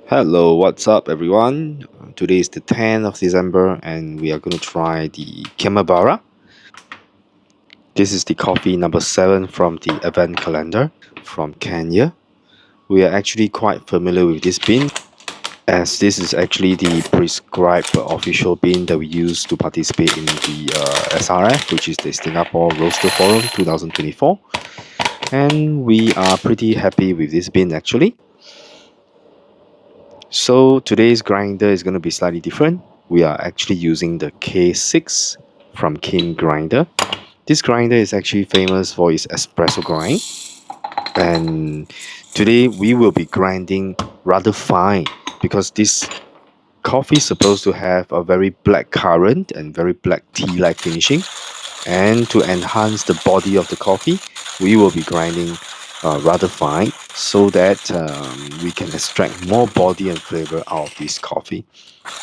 Hello, what's up, everyone? Today is the 10th of December, and we are going to try the Kiamabara. This is the coffee number 7 from the Advent calendar from Kenya. We are actually quite familiar with this bean, as this is actually the prescribed official bean that we use to participate in the SRF, which is the Singapore Roaster Forum 2024. And we are pretty happy with this bean actually. So today's grinder is going to be slightly different. We are actually using the K6 from King Grinder. This grinder is actually famous for its espresso grind, and today we will be grinding rather fine because this coffee is supposed to have a very black currant and very black tea-like finishing. And to enhance the body of the coffee, we will be grinding rather fine so that we can extract more body and flavor out of this coffee.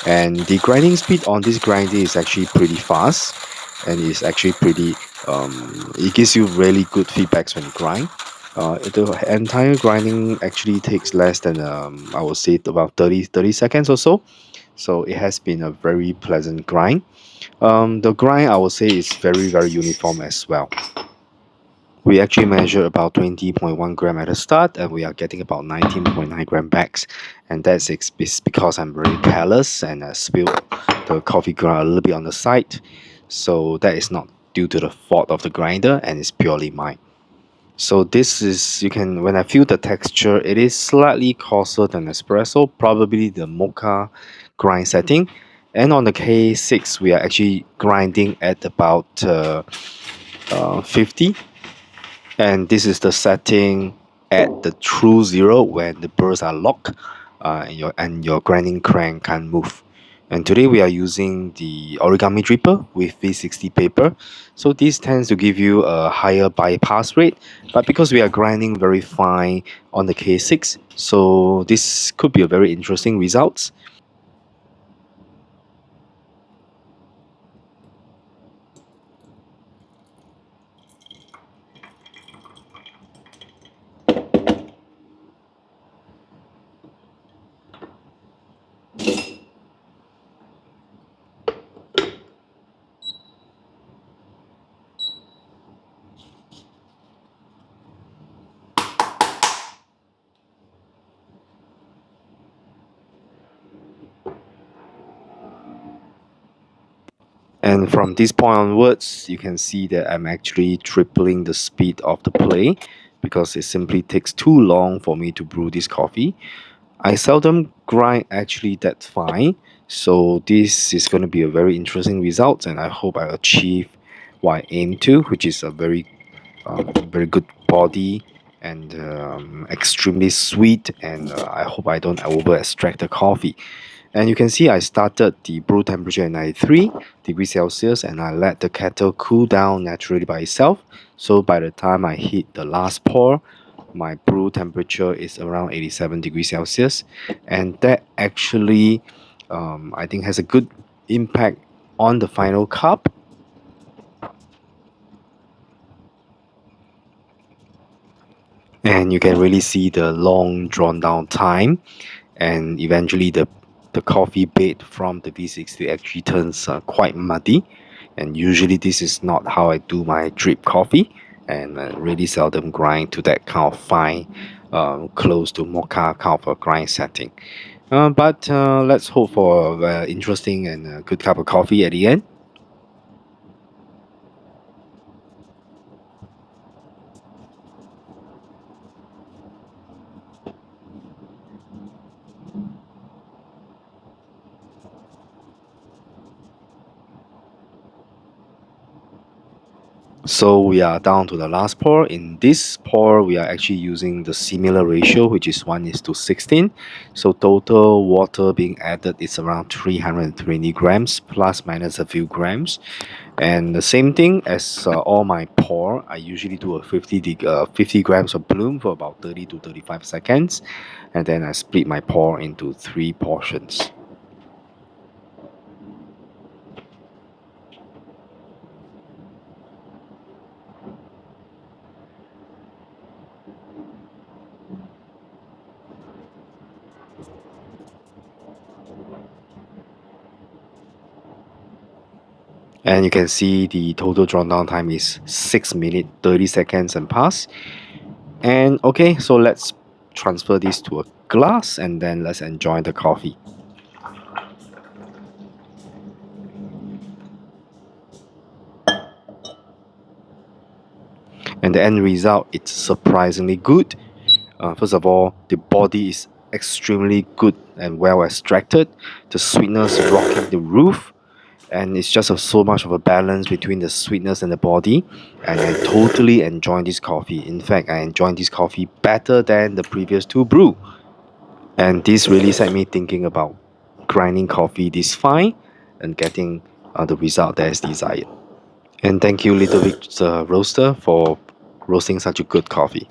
And the grinding speed on this grinder is actually pretty fast, and it's actually pretty it gives you really good feedbacks when you grind. The entire grinding actually takes less than I would say about 30 seconds or so. So it has been a very pleasant grind. The grind I would say is very uniform as well. We actually measure about 20.1 gram at the start, and we are getting about 19.9 gram backs. And that's because I'm very careless and I spilled the coffee ground a little bit on the side. So that is not due to the fault of the grinder, and it's purely mine. So this is, you can, when I feel the texture, it is slightly coarser than espresso, probably the mocha grind setting. And on the K6, we are actually grinding at about 50, and this is the setting at the true zero when the burrs are locked, and your grinding crank can't move. And today we are using the Origami dripper with V60 paper. So this tends to give you a higher bypass rate, but because we are grinding very fine on the K6, so this could be a very interesting result. And from this point onwards, you can see that I'm actually tripling the speed of the play because it simply takes too long for me to brew this coffee. I seldom grind actually that fine, so this is going to be a very interesting result, and I hope I achieve what I aim to, which is a very good body and extremely sweet, and I hope I don't over extract the coffee. And you can see I started the brew temperature at 93 degrees Celsius, and I let the kettle cool down naturally by itself. So by the time I hit the last pour, my brew temperature is around 87 degrees Celsius, and that actually I think has a good impact on the final cup. And you can really see the long drawn down time, and eventually the coffee bed from the V60 actually turns quite muddy, and usually this is not how I do my drip coffee, and really seldom grind to that kind of fine, close to mocha kind of a grind setting. But let's hope for a interesting and good cup of coffee at the end. So we are down to the last pour. In this pour, we are actually using the similar ratio, which is 1 is to 16. So total water being added is around 320 grams, plus minus a few grams. And the same thing as all my pour, I usually do a 50 grams of bloom for about 30 to 35 seconds. And then I split my pour into 3 portions. And you can see the total drawn down time is 6 minutes 30 seconds and pass. And okay, so let's transfer this to a glass and then let's enjoy the coffee. And the end result, it's surprisingly good. First of all, the body is extremely good and well extracted. The sweetness rocking the roof, and it's just so much of a balance between the sweetness and the body. And I totally enjoy this coffee. In fact, I enjoy this coffee better than the previous two brew. And this really set me thinking about grinding coffee this fine and getting the result that is desired. And thank you, Little Big Roaster, for roasting such a good coffee.